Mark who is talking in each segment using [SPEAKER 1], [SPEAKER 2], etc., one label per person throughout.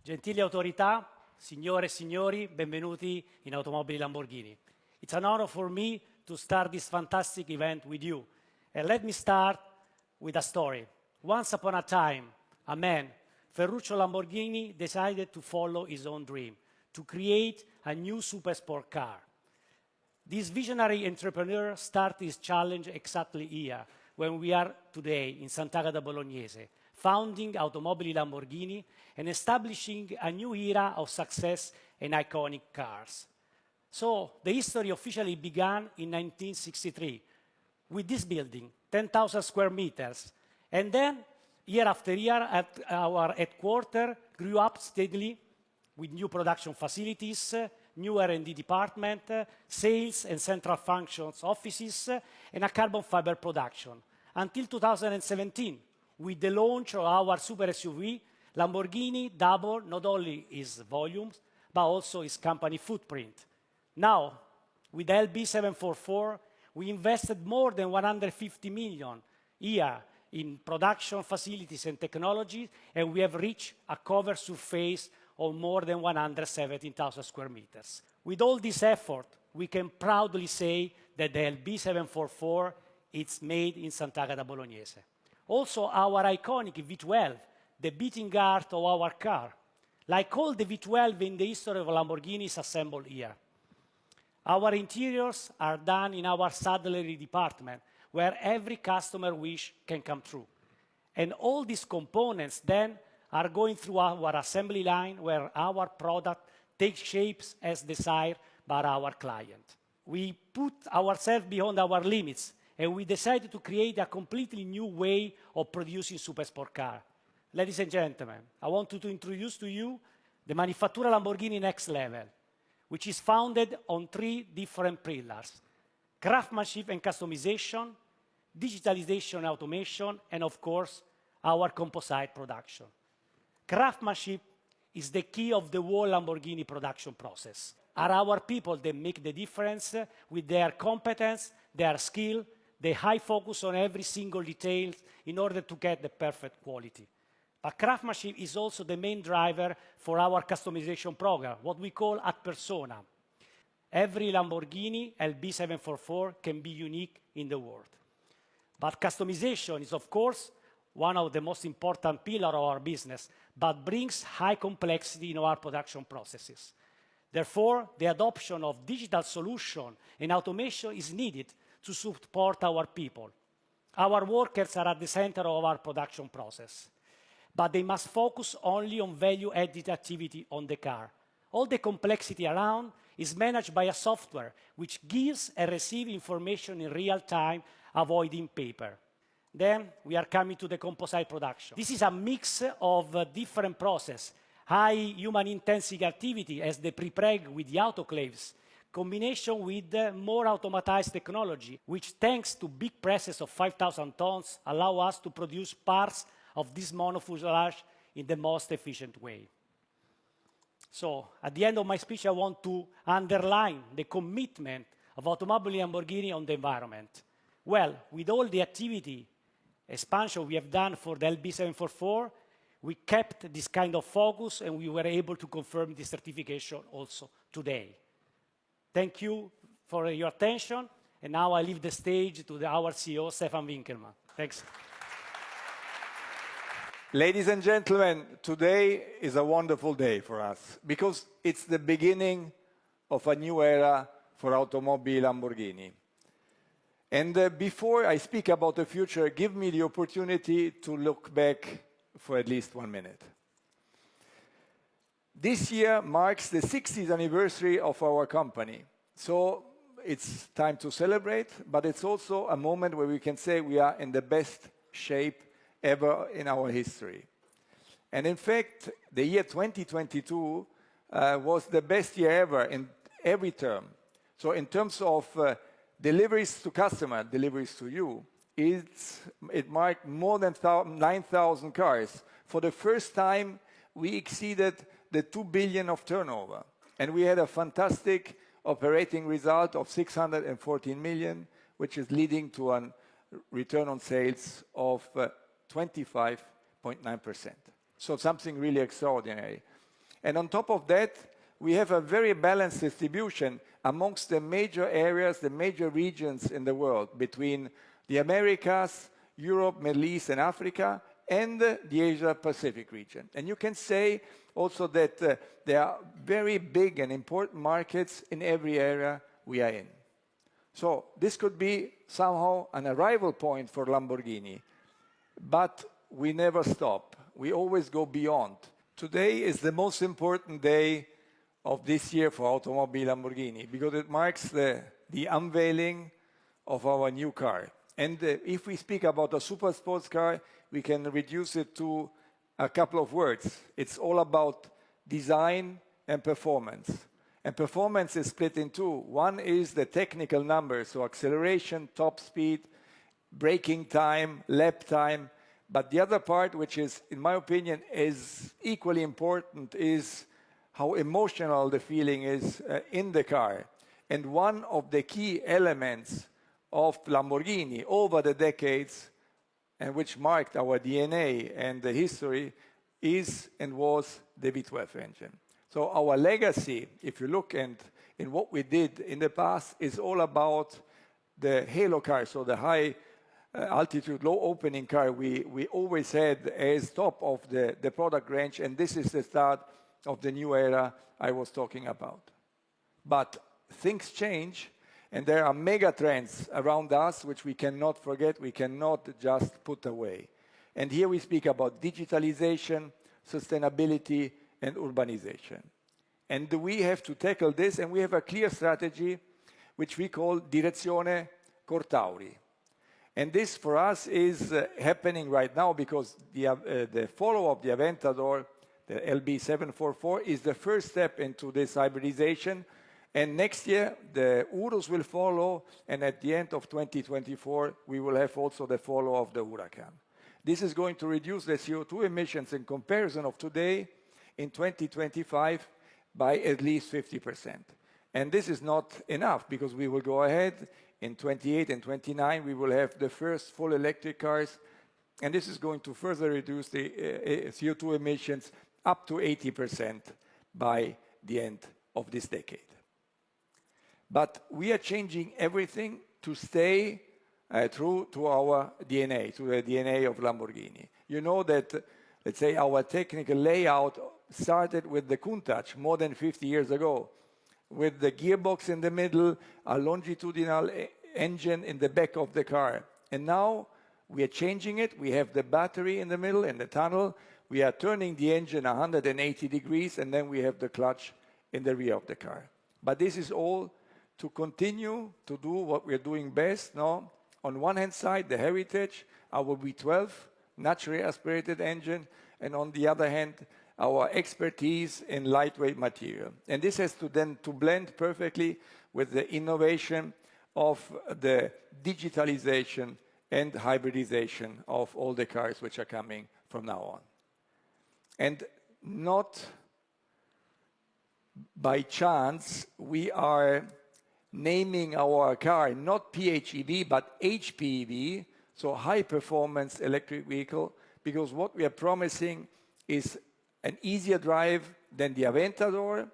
[SPEAKER 1] Gentili autorità, signore e signori, benvenuti in Automobili Lamborghini. It's an honor for me to start this fantastic event with you. And let me start with a story. Once upon a time, a man, Ferruccio Lamborghini, decided to follow his own dream, to create a new super sport car. This visionary entrepreneur started his challenge exactly here, when we are today in Sant'Agata Bolognese, founding Automobili Lamborghini and establishing a new era of success and iconic cars. So the history officially began in 1963 with this building, 10,000 square meters. And then, year after year, our headquarters grew up steadily with new production facilities, new R&D department, sales and central functions offices, and a carbon fiber production. Until 2017, with the launch of our super SUV, Lamborghini doubled not only its volumes, but also its company footprint. Now, with LB744, we invested more than 150 million here in production facilities and technology, and we have reached a covered surface of more than 117,000 square meters. With all this effort, we can proudly say that the LB744 is made in Sant'Agata Bolognese. Also, our iconic V12, the beating heart of our car, like all the V12 in the history of Lamborghini, is assembled here. Our interiors are done in our saddlery department, where every customer wish can come true. And all these components then are going through our assembly line, where our product takes shapes as desired by our client. We put ourselves beyond our limits, and we decided to create a completely new way of producing super sport car. Ladies and gentlemen, I want to introduce to you the Manifattura Lamborghini Next Level, which is founded on three different pillars: craftsmanship and customization, digitalization and automation, and of course, our composite production. Craftsmanship is the key of the whole Lamborghini production process. Are our people that make the difference with their competence, their skill, the high focus on every single detail in order to get the perfect quality. But craftsmanship is also the main driver for our customization program, what we call ad persona. Every Lamborghini LB744 can be unique in the world. But customization is, of course, one of the most important pillars of our business, but brings high complexity in our production processes. Therefore, the adoption of digital solution and automation is needed to support our people. Our workers are at the center of our production process, but they must focus only on value-added activity on the car. All the complexity around is managed by a software which gives and receives information in real time, avoiding paper. Then we are coming to the composite production. This is a mix of different processes: high human intensive activity as the pre-preg with the autoclaves, combination with more automatized technology, which thanks to big presses of 5,000 tons, allow us to produce parts of this monofuselage in the most efficient way. So, at the end of my speech, I want to underline the commitment of Automobili Lamborghini on the environment. Well, with all the activity expansion we have done for the LB744, we kept this kind of focus, and we were able to confirm this certification also today. Thank you for your attention, and now I leave the stage to our CEO, Stefan Winkelmann. Thanks.
[SPEAKER 2] Ladies and gentlemen, today is a wonderful day for us, because it's the beginning of a new era for Automobili Lamborghini. And before I speak about the future, give me the opportunity to look back for at least 1 minute. This year marks the 60th anniversary of our company. So it's time to celebrate, but it's also a moment where we can say we are in the best shape ever in our history. And in fact, the year 2022 was the best year ever in every term. So in terms of deliveries to customer, deliveries to you, it marked more than 9,000 cars. For the first time, we exceeded the 2 billion of turnover. And we had a fantastic operating result of 614 million, which is leading to a return on sales of 25.9%. So something really extraordinary. And on top of that, we have a very balanced distribution amongst the major areas, the major regions in the world, between the Americas, Europe, Middle East, and Africa, and the Asia-Pacific region. And you can say also that there are very big and important markets in every area we are in. So this could be somehow an arrival point for Lamborghini, but we never stop. We always go beyond. Today is the most important day of this year for Automobile Lamborghini because it marks the unveiling of our new car. And if we speak about a super sports car, we can reduce it to a couple of words. It's all about design and performance. And performance is split in two. One is the technical numbers, so acceleration, top speed, braking time, lap time. But the other part, which is, in my opinion, is equally important, is how emotional the feeling is in the car. And one of the key elements of Lamborghini over the decades, and which marked our DNA and the history, is and was the V12 engine. So our legacy, if you look in what we did in the past, is all about the halo car, so the high altitude, low opening car we always had as top of the product range, and this is the start of the new era I was talking about. But things change, and there are mega trends around us which we cannot forget, we cannot just put away. And here we speak about digitalization, sustainability, and urbanization. And we have to tackle this, and we have a clear strategy which we call Direzione Cortauri. And this for us is happening right now because the follow of the Aventador, the LB744, is the first step into this hybridization. And next year, the Urus will follow, and at the end of 2024, we will have also the follow of the Huracan. This is going to reduce the CO2 emissions in comparison of today in 2025 by at least 50%. And this is not enough because we will go ahead in 28 and 29, we will have the first full electric cars, and this is going to further reduce the CO2 emissions up to 80% by the end of this decade. But we are changing everything to stay true to our DNA, to the DNA of Lamborghini. You know that, let's say, our technical layout started with the Countach more than 50 years ago, with the gearbox in the middle, a longitudinal engine in the back of the car. And now we are changing it. We have the battery in the middle, in the tunnel. We are turning the engine 180 degrees, and then we have the clutch in the rear of the car. But this is all to continue to do what we're doing best. No? On one hand side, the heritage, our V12, naturally aspirated engine, and on the other hand, our expertise in lightweight material. And this has to then to blend perfectly with the innovation of the digitalization and hybridization of all the cars which are coming from now on. And not by chance, we are naming our car not PHEV, but HPEV, so high performance electric vehicle, because what we are promising is an easier drive than the Aventador,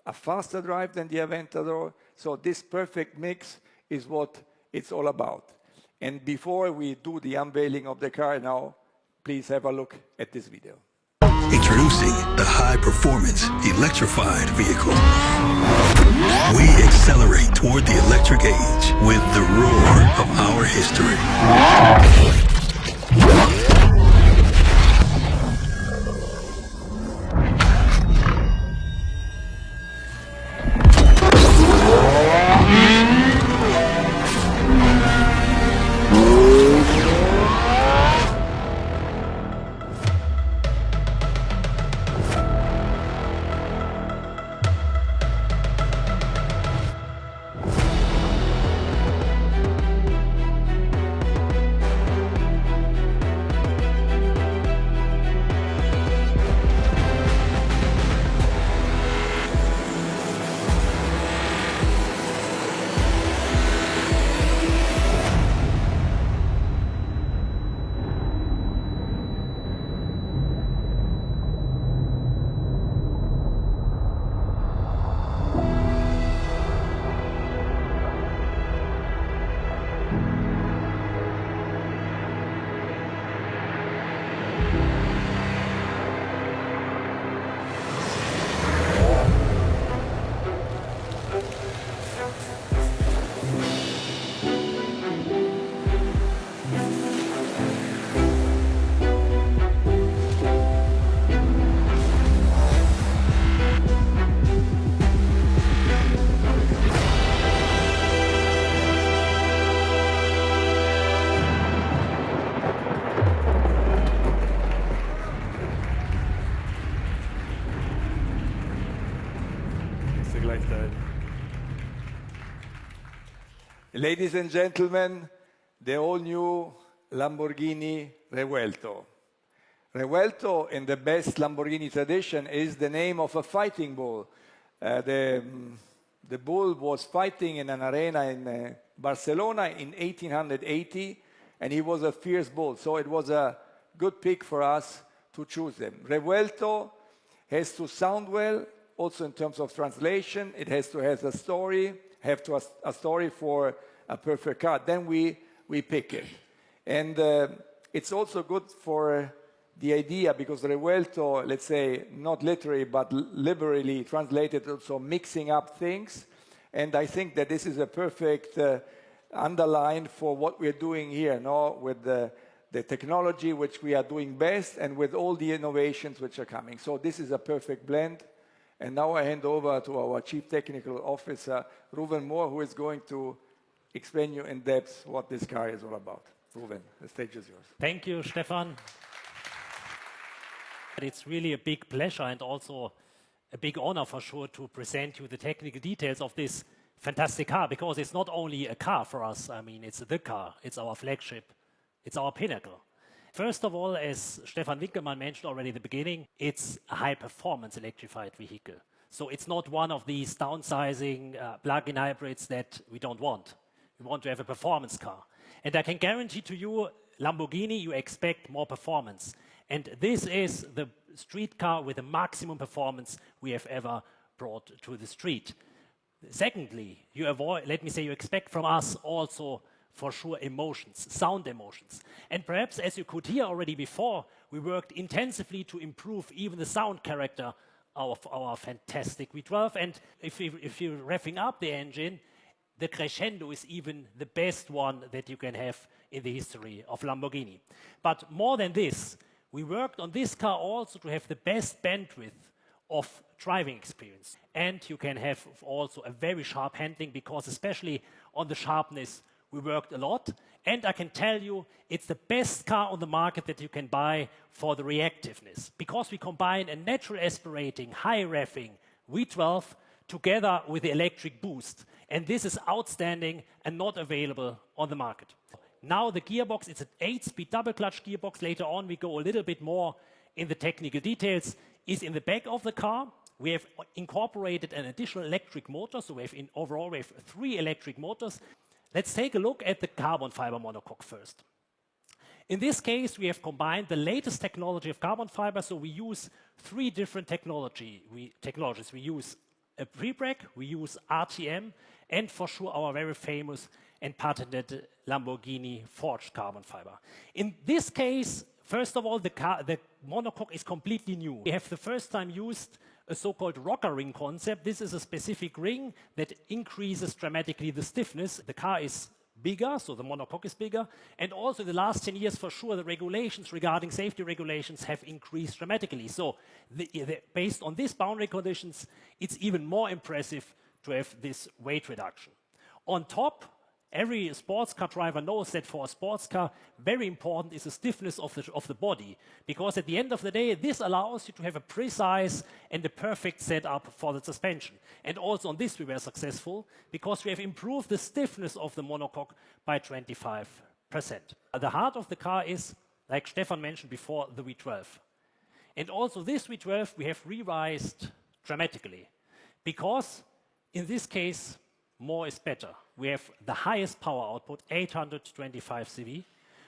[SPEAKER 2] a faster drive than the Aventador. So this perfect mix is what it's all about. And before we do the unveiling of the car now, please have a look at this video.
[SPEAKER 3] Introducing the high-performance electrified vehicle. We accelerate toward the electric age with the roar of our history.
[SPEAKER 2] good. Ladies and gentlemen, the all-new Lamborghini Revuelto. Revuelto, in the best Lamborghini tradition, is the name of a fighting bull. The bull was fighting in an arena in Barcelona in 1880, and he was a fierce bull. So it was a good pick for us to choose him. Revuelto has to sound well, also in terms of translation. It has to have a story, a story for a perfect car. Then we pick it. And it's also good for the idea, because Revuelto, let's say, not literally, but liberally translated, also mixing up things. And I think that this is a perfect underline for what we're doing here, no? With the technology which we are doing best, and with all the innovations which are coming. So this is a perfect blend. And now I hand over to our Chief Technical Officer, Ruben Moore, who is going to explain you in depth what this car is all about. Ruben, the stage is yours.
[SPEAKER 4] Thank you, Stefan. It's really a big pleasure and also a big honor for sure to present you the technical details of this fantastic car, because it's not only a car for us. I mean, it's the car, it's our flagship, it's our pinnacle. First of all, as Stefan Winkelmann mentioned already at the beginning, it's a high-performance electrified vehicle. So it's not one of these downsizing plug-in hybrids that we don't want. We want to have a performance car. And I can guarantee to you, Lamborghini, you expect more performance. And this is the street car with the maximum performance we have ever brought to the street. Secondly, you expect from us also for sure emotions, sound emotions. And perhaps, as you could hear already before, we worked intensively to improve even the sound character of our fantastic V12. And if you're revving up the engine, the crescendo is even the best one that you can have in the history of Lamborghini. But more than this, we worked on this car also to have the best bandwidth of driving experience. And you can have also a very sharp handling, because especially on the sharpness, we worked a lot. And I can tell you, it's the best car on the market that you can buy for the reactiveness, because we combine a natural aspirating, high revving V12 together with the electric boost. And this is outstanding and not available on the market. Now the gearbox, it's an 8-speed double clutch gearbox. Later on we go a little bit more in the technical details. Is in the back of the car. We have incorporated an additional electric motor, so overall we have 3 electric motors. Let's take a look at the carbon fiber monocoque first. In this case, we have combined the latest technology of carbon fiber, so we use 3 different technologies. We use a pre-brake, we use RTM, and for sure our very famous and patented Lamborghini forged carbon fiber. In this case, first of all, the monocoque is completely new. We have the first time used a so-called rocker ring concept. This is a specific ring that increases dramatically the stiffness. The car is bigger, so the monocoque is bigger. And also the last 10 years, for sure, the regulations regarding safety regulations have increased dramatically. So based on these boundary conditions, it's even more impressive to have this weight reduction. On top, every sports car driver knows that for a sports car, very important is the stiffness of the body, because at the end of the day, this allows you to have a precise and a perfect setup for the suspension. And also on this we were successful, because we have improved the stiffness of the monocoque by 25%. The heart of the car is, like Stefan mentioned before, the V12. And also this V12 we have revised dramatically, because in this case, more is better. We have the highest power output, 825 CV.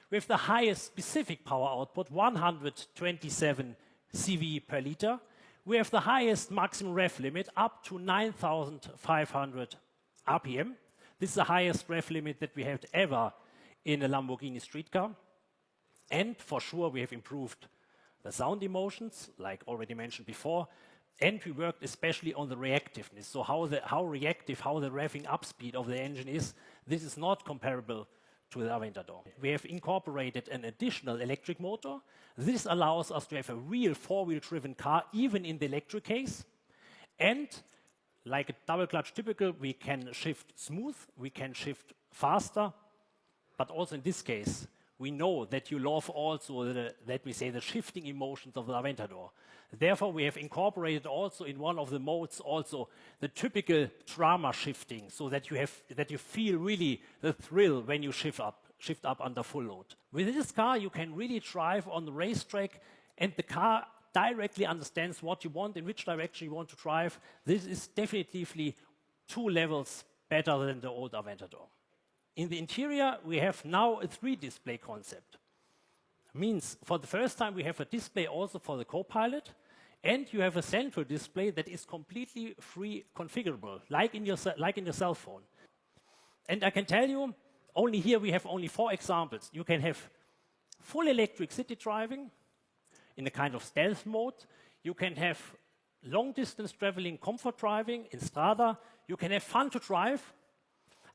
[SPEAKER 4] We have the highest specific power output, 127 CV per liter. We have the highest maximum rev limit, up to 9,500 RPM. This is the highest rev limit that we had ever in a Lamborghini street car. And for sure, we have improved the sound emotions, like already mentioned before. And we worked especially on the reactiveness. So how the revving up speed of the engine is, this is not comparable to the Aventador. We have incorporated an additional electric motor. This allows us to have a real 4-wheel driven car, even in the electric case. And like a double clutch typical, we can shift smooth, we can shift faster, but also in this case, we know that you love also, let me say, the shifting emotions of the Aventador. Therefore, we have incorporated also in one of the modes also the typical drama shifting, so that you feel really the thrill when you shift up under full load. With this car, you can really drive on the racetrack, and the car directly understands what you want, in which direction you want to drive. This is definitively 2 levels better than the old Aventador. In the interior, we have now a 3-display concept. Means for the first time, we have a display also for the co-pilot, and you have a central display that is completely free configurable, like in your cell phone. And I can tell you, only here we have only 4 examples. You can have full electric city driving in a kind of stealth mode. You can have long-distance traveling comfort driving in Strada. You can have fun to drive.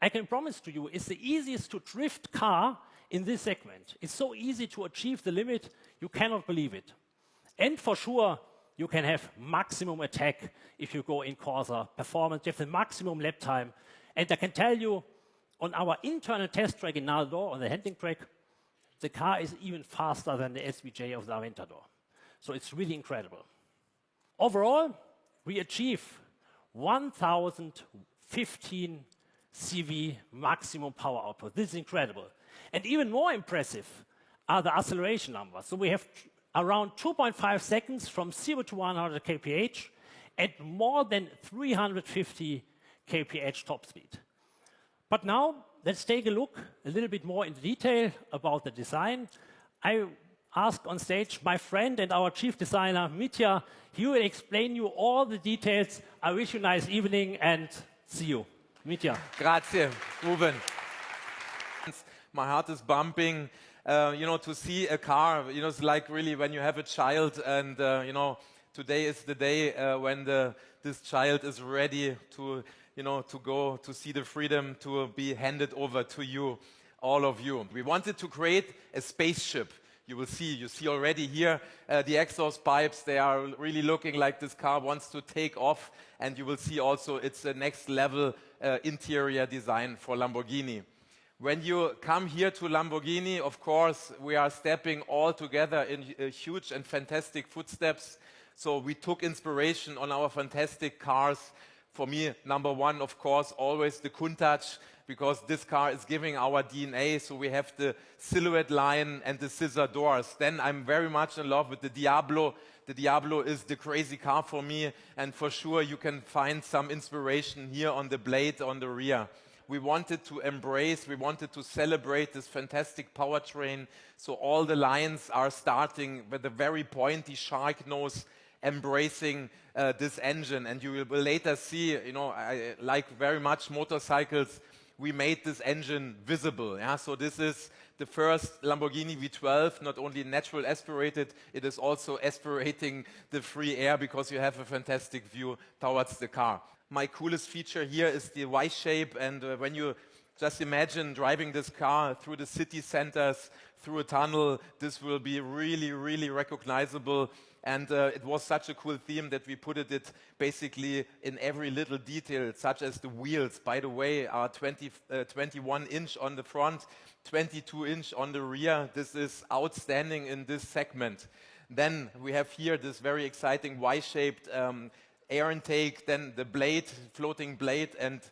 [SPEAKER 4] I can promise to you, it's the easiest to drift car in this segment. It's so easy to achieve the limit, you cannot believe it. And for sure, you can have maximum attack if you go in Corsa performance. You have the maximum lap time. And I can tell you, on our internal test track in Naldor, on the handling track, the car is even faster than the SVJ of the Aventador. So it's really incredible. Overall, we achieve 1,015 CV maximum power output. This is incredible. And even more impressive are the acceleration numbers. So we have around 2.5 seconds from 0 to 100 kph and more than 350 kph top speed. But now, let's take a look a little bit more in detail about the design. I ask on stage my friend and our chief designer, Mitja. He will explain you all the details. I wish you a nice evening and see you. Mitja.
[SPEAKER 5] Grazie, Ruben. My heart is bumping. To see a car, it's like really when you have a child, and today is the day when this child is ready to go to see the freedom to be handed over to you, all of you. We wanted to create a spaceship. You see already here the exhaust pipes. They are really looking like this car wants to take off, and you will see also it's a next level interior design for Lamborghini. When you come here to Lamborghini, of course, we are stepping all together in huge and fantastic footsteps. So we took inspiration on our fantastic cars. For me, number 1, of course, always the Countach, because this car is giving our DNA. So we have the silhouette line and the scissor doors. Then I'm very much in love with the Diablo. The Diablo is the crazy car for me. And for sure, you can find some inspiration here on the blade on the rear. We wanted to celebrate this fantastic powertrain. So all the lines are starting with a very pointy shark nose, embracing this engine. And you will later see, I like very much motorcycles. We made this engine visible. Yeah? So this is the first Lamborghini V12, not only natural aspirated, it is also aspirating the free air because you have a fantastic view towards the car. My coolest feature here is the Y shape, and when you just imagine driving this car through the city centers, through a tunnel, this will be really, really recognizable. And it was such a cool theme that we put it basically in every little detail, such as the wheels, by the way, are 21 inch on the front, 22 inch on the rear. This is outstanding in this segment. Then we have here this very exciting Y-shaped air intake, then the blade, floating blade, and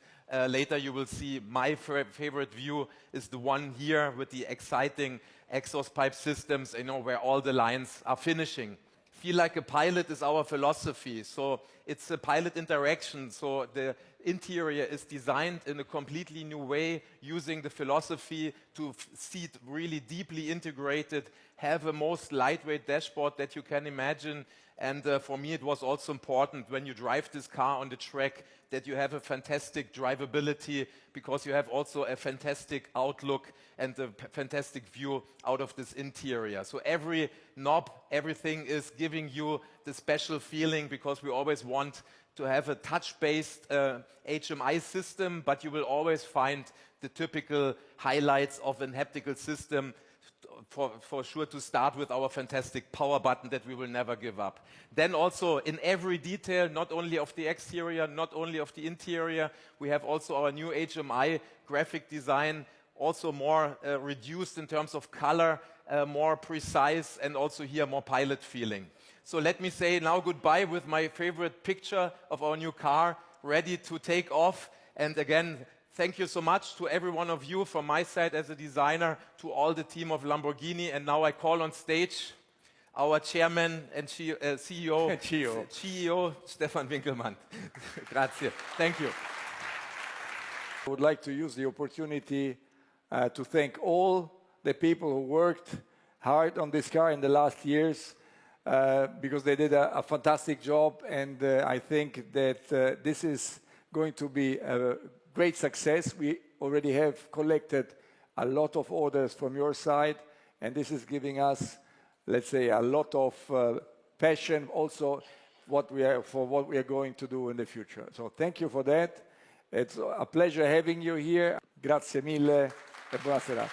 [SPEAKER 5] later you will see my favorite view is the one here with the exciting exhaust pipe systems, where all the lines are finishing. Feel like a pilot is our philosophy. So it's a pilot interaction. So the interior is designed in a completely new way, using the philosophy to see it really deeply integrated, have a most lightweight dashboard that you can imagine. And for me, it was also important when you drive this car on the track that you have a fantastic drivability, because you have also a fantastic outlook and a fantastic view out of this interior. So every knob, everything is giving you the special feeling, because we always want to have a touch-based HMI system, but you will always find the typical highlights of a haptical system. For sure, to start with our fantastic power button that we will never give up. Then also in every detail, not only of the exterior, not only of the interior, we have also our new HMI graphic design. also more reduced in terms of color, more precise, and also here more pilot feeling. So let me say now goodbye with my favorite picture of our new car, ready to take off. And again, thank you so much to every one of you from my side as a designer, to all the team of Lamborghini. And now I call on stage our chairman and CEO, Stefan Winkelmann. Grazie. Thank you.
[SPEAKER 2] I would like to use the opportunity to thank all the people who worked hard on this car in the last years, because they did a fantastic job, and I think that this is going to be a great success. We already have collected a lot of orders from your side, and this is giving us, let's say, a lot of passion also for what we are going to do in the future. So thank you for that. It's a pleasure having you here. Grazie mille e buona serata.